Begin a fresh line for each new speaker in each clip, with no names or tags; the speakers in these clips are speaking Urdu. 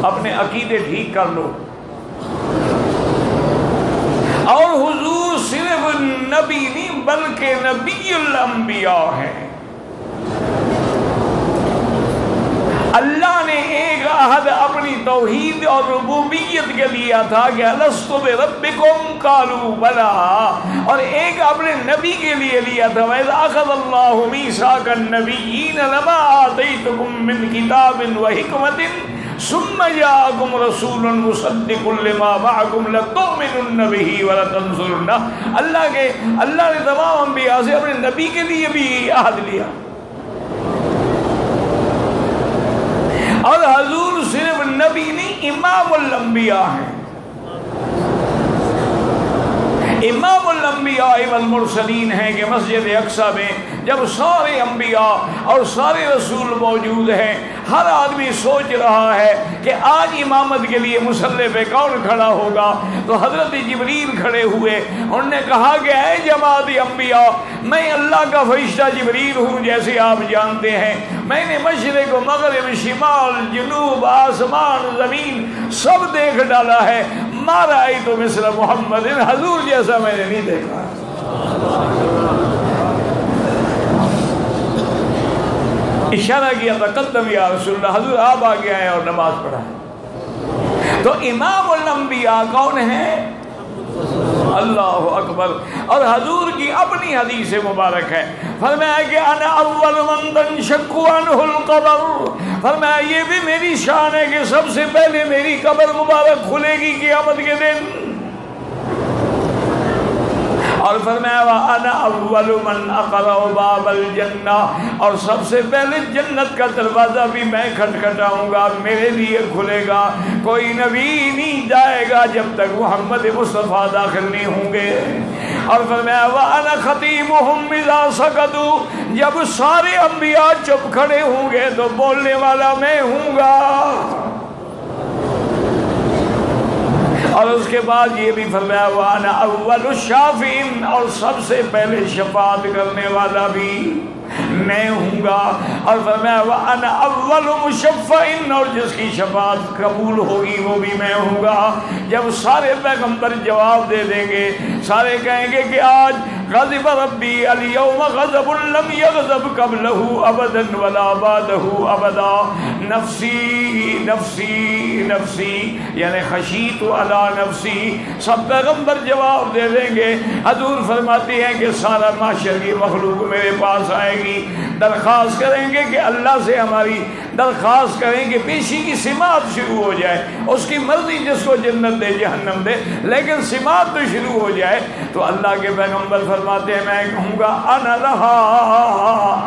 اپنے عقیدے ٹھیک کر لو. اور حضور صرف نبی نہیں بلکہ نبی الانبیاء ہیں. اللہ نے ایک عہد اپنی توحید اور ربوبیت کے لیا تھا کہ الست بربکم قالوا بلا، اور ایک اپنے نبی کے لیے لیا تھا وَإِذْ أَخَذَ اللَّهُ مِيثَاقَ النَّبِيِّينَ لَمَا آتَيْتُكُم مِّن كِتَابٍ وَحِكْمَةٍ ثُمَّ جَاءَكُمْ رَسُولٌ مُصَدِّقٌ لِّمَا مَعَكُمْ لَتُؤْمِنُنَّ بِهِ وَلَتَنصُرُنَّهُ. اللہ نے تمام انبیاء سے اپنے نبی کے لیے بھی عہد لیا. اور حضور صرف نبی نہیں امام الانبیاء ہیں. امام الانبیاء والمرسلین ہیں کہ مسجد اقصی میں جب سارے انبیاء اور سارے رسول موجود ہیں، ہر آدمی سوچ رہا ہے کہ آج امامت کے لیے مصلی پہ کون کھڑا ہوگا، تو حضرت جبریل کھڑے ہوئے. انہوں نے کہا کہ اے جماعت انبیاء، میں اللہ کا فرشتہ جبریل ہوں جیسے آپ جانتے ہیں. میں نے مشرق و مغرب، شمال، جنوب، آسمان، زمین سب دیکھ ڈالا ہے. ما رأیت مثل محمد، حضور جیسا میں نے نہیں دیکھا. اشارہ کیا تقدم یا رسول اللہ، حضور آپ آگے آئے اور نماز پڑھائیں. تو امام الانبیاء کون ہیں؟ اللہ اکبر. اور حضور کی اپنی حدیث مبارک ہے، فرمایا کہ انا اول من تنشق عنہ القبر. فرمایا یہ بھی میری شان ہے کہ سب سے پہلے میری قبر مبارک کھلے گی قیامت کے دن. اور فرمایا وَأَنَا أَوَّلُ مَنْ أَقْرَأُ بَابَ الْجَنَّةِ، اور سب سے پہلے جنت کا دروازہ بھی میں کھٹکھٹاؤں گا، میرے لیے کھلے گا. کوئی نبی نہیں جائے گا جب تک محمد مصطفیٰ داخل نہیں ہوں گے. اور فرمایا وَأَنَا خَطِيبُهُمْ إِذَا سَكَتُوا، جب سارے انبیاء چپ کھڑے ہوں گے تو بولنے والا میں ہوں گا. اور اس کے بعد یہ بھی فرمایا وَأَنَا أَوَّلُ الشَّافِعِينَ، اور سب سے پہلے شفاعت کرنے والا بھی میں ہوں گا. اور فرمایا وَأَنَا أَوَّلُ مُشَفَّعٍ، اور جس کی شفاعت قبول ہوگی وہ بھی میں ہوں گا. جب سارے پیغمبر جواب دے دیں گے، سارے کہیں گے کہ آج غضب ربی اليوم غضب لم یغضب قبلہ ابدا ولا بعدہ ابدا، نفسی نفسی نفسی، یعنی خشیت علی نفسی. سب پیغمبر جواب دے دیں گے. حضور فرماتی ہیں کہ سارا معاشر کی مخلوق میرے پاس آئے گی، درخواست کریں گے کہ اللہ سے ہماری درخواست کریں کہ پیشی کی سماعت شروع ہو جائے. اس کی مرضی جس کو جنت دے جہنم دے، لیکن سماعت تو شروع ہو جائے. تو اللہ کے پیغمبر فرماتے ہیں میں کہوں گا انا لہا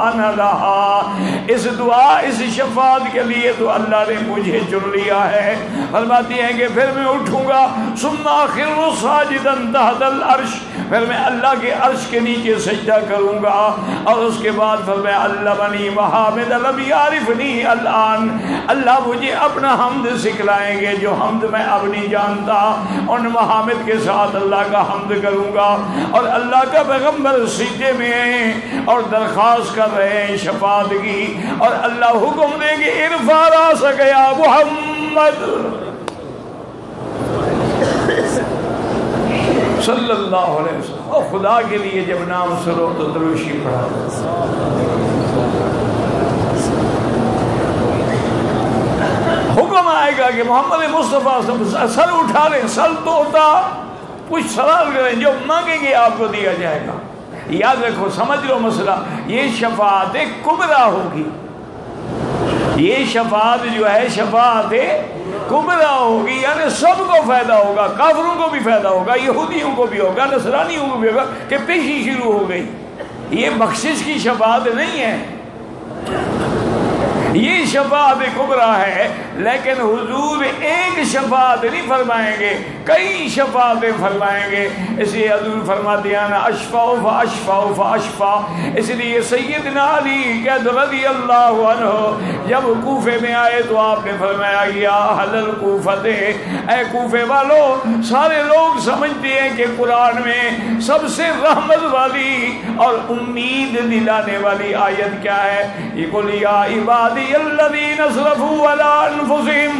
انا لہا. اس دعا اس شفاعت کے لیے تو اللہ نے مجھے چن لیا ہے. فرماتی ہیں کہ پھر میں اٹھوں گا ثم اخر ساجدا تحت العرش، پھر میں اللہ کے عرش کے نیچے سجدہ کروں گا. اور اس کے بعد فرمایا علمنی محامد لم یعرفنی الان، اللہ مجھے اپنا حمد سکھلائیں گے جو حمد میں اب نہیں جانتا. ان محامد کے ساتھ اللہ کا حمد کروں گا. اور اللہ کا پیغمبر سجدے میں ہیں اور درخواست کر رہے ہیں شفاعت کی، اور اللہ حکم دیں گے ارفع راسک یا محمد صلی اللہ علیہ وسلم. اور خدا کے لیے جب نام سنو تو دروشی پڑھا. حکم آئے گا کہ محمد مصطفیٰ سر اٹھا لیں، سر تو ہوتا کچھ سوال کریں، جو مانگیں گے آپ کو دیا جائے گا. یاد رکھو، سمجھ لو مسئلہ، یہ شفاعت کبریٰ ہوگی. یہ شفاعت جو ہے شفاعت کبریٰ ہوگی، یعنی سب کو فائدہ ہوگا. کافروں کو بھی فائدہ ہوگا، یہودیوں کو بھی ہوگا، نصرانیوں کو بھی ہوگا کہ پیشی شروع ہو گئی. یہ بخشش کی شفاعت نہیں ہے، یہ شفاعت کبریٰ ہے. لیکن حضور ایک شفاعت نہیں فرمائیں گے، کئی شفاعتیں فرمائیں گے. اس لیے حضور فرماتے ہیں نا اشفع فاشفع فاشفع. اس لیے سیدنا علی قید رضی اللہ عنہ جب کوفے میں آئے تو آپ نے فرمایا یا اہل الکوفہ، اے کوفے والو، سارے لوگ سمجھتے ہیں کہ قرآن میں سب سے رحمت والی اور امید دلانے والی آیت کیا ہے؟ یہ قل یا عبادی الذین اسرفوا علی انفسہم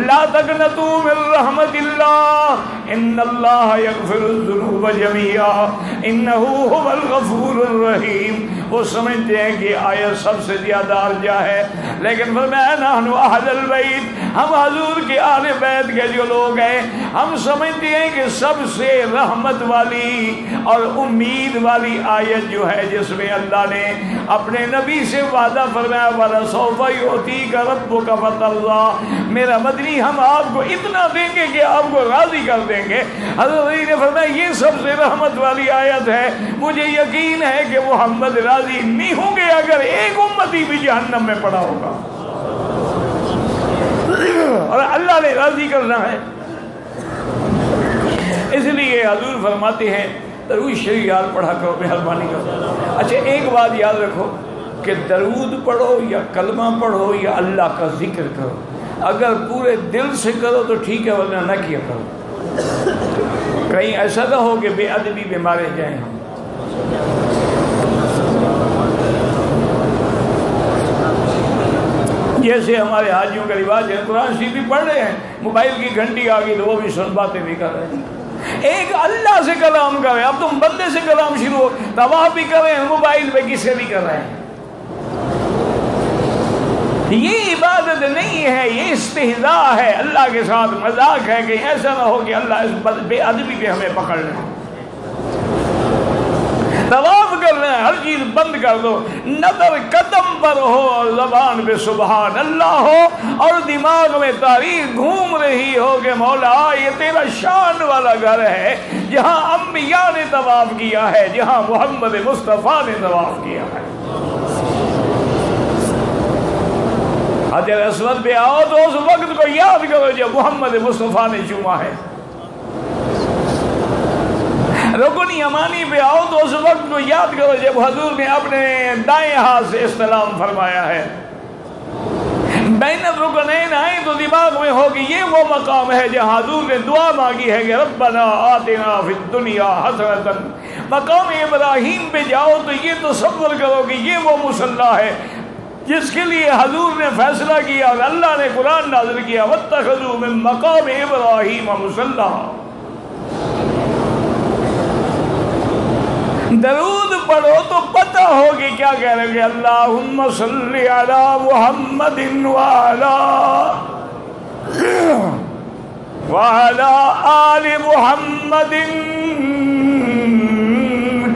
لا تقنطوا من رحمت اللہ ان اللہ یغفر الذنوب جميعا انہ هو الغفور الرحیم. وہ سمجھتے ہیں کہ آیت سب سے زیادہ ارجح ہے، لیکن فرمایا نحن اہل البیت، ہم حضور کے اہل بیت کے جو لوگ ہیں ہم سمجھتے ہیں کہ سب سے رحمت والی اور امید والی آیت جو ہے جس میں اللہ نے اپنے نبی سے وعدہ فرمایا وَلَسَوْفَ يُؤْتِيكَ رَبُّكَ فَتَرْضَىٰ، میرا مدنی ہم آپ کو اتنا دیں گے کہ آپ کو راضی کر دیں گے. حضرت علی نے فرمایا یہ سب سے رحمت والی آیت ہے، مجھے یقین ہے کہ محمد راضی نہیں ہوں گے اگر ایک امتی بھی جہنم میں پڑا ہوگا، اور اللہ نے راضی کرنا ہے. اس لیے حضور فرماتے ہیں درود شریف یاد پڑھا کرو مہربانی کرو. اچھا ایک بات یاد رکھو کہ درود پڑھو یا کلمہ پڑھو یا اللہ کا ذکر کرو، اگر پورے دل سے کرو تو ٹھیک ہے، ورنہ نہ کیا کرو. کہیں ایسا نہ ہو کہ بے ادبی میں مارے جائیں ہم. جیسے ہمارے حاجیوں کا رواج ہے قرآن شریف بھی پڑھ رہے ہیں، موبائل کی گھنٹی آ گئی تو وہ بھی سن باتیں بھی کر رہے ہیں. ایک اللہ سے کلام کر رہے ہیں، اب تم بندے سے کلام شروع ہو، طواف بھی کر رہے ہیں موبائل پہ کس سے بھی کر رہے ہیں. یہ عبادت نہیں ہے، یہ استہزاء ہے، اللہ کے ساتھ مذاق ہے. کہ ایسا نہ ہو کہ اللہ اس بے ادبی پہ ہمیں پکڑ لے. طواف کر رہے ہیں ہر چیز بند کر دو، نظر قدم پر ہو اور زبان پہ سبحان اللہ ہو اور دماغ میں تاریخ گھوم رہی ہو کہ مولا یہ تیرا شان والا گھر ہے جہاں انبیاء نے طواف کیا ہے، جہاں محمد مصطفیٰ نے طواف کیا ہے. حجر اسود پہ آؤ تو اس وقت کو یاد کرو جب محمد مصطفیٰ نے چوما ہے. رکن یمانی پہ آؤ تو اس وقت کو یاد کرو جب حضور نے اپنے دائیں ہاتھ سے استلام فرمایا ہے. بین الرکنین آئیں تو دماغ میں ہو کہ یہ وہ مقام ہے جہاں حضور نے دعا مانگی ہے کہ ربنا آتنا فی الدنیا حسنۃ. مقام ابراہیم پہ جاؤ تو یہ تصور کرو کہ یہ وہ مصلی ہے جس کے لیے حضور نے فیصلہ کیا اور اللہ نے قرآن نازل کیا واتخذوا من مقام ابراہیم مصلی. درود پڑھو تو پتہ ہوگی کیا کہہ رہے کہ اللہم صلی علی محمد وعلی آل محمد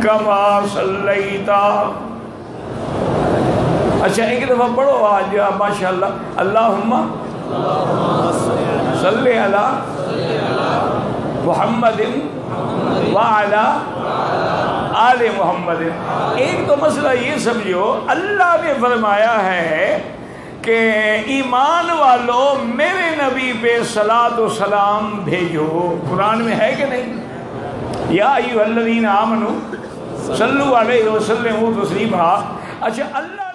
کما صلیتا. اچھا ایک دفعہ پڑھو آج ماشاءاللہ اللہم صلی علی محمد وعلی آل محمد. ایک تو مسئلہ یہ سمجھو اللہ نے فرمایا ہے کہ ایمان والوں میرے نبی پہ صلاۃ و سلام بھیجو. قرآن میں ہے کہ نہیں؟ یا ایھا الذین آمنوا صلوا علیہ وسلموا تسلیما. اچھا اللہ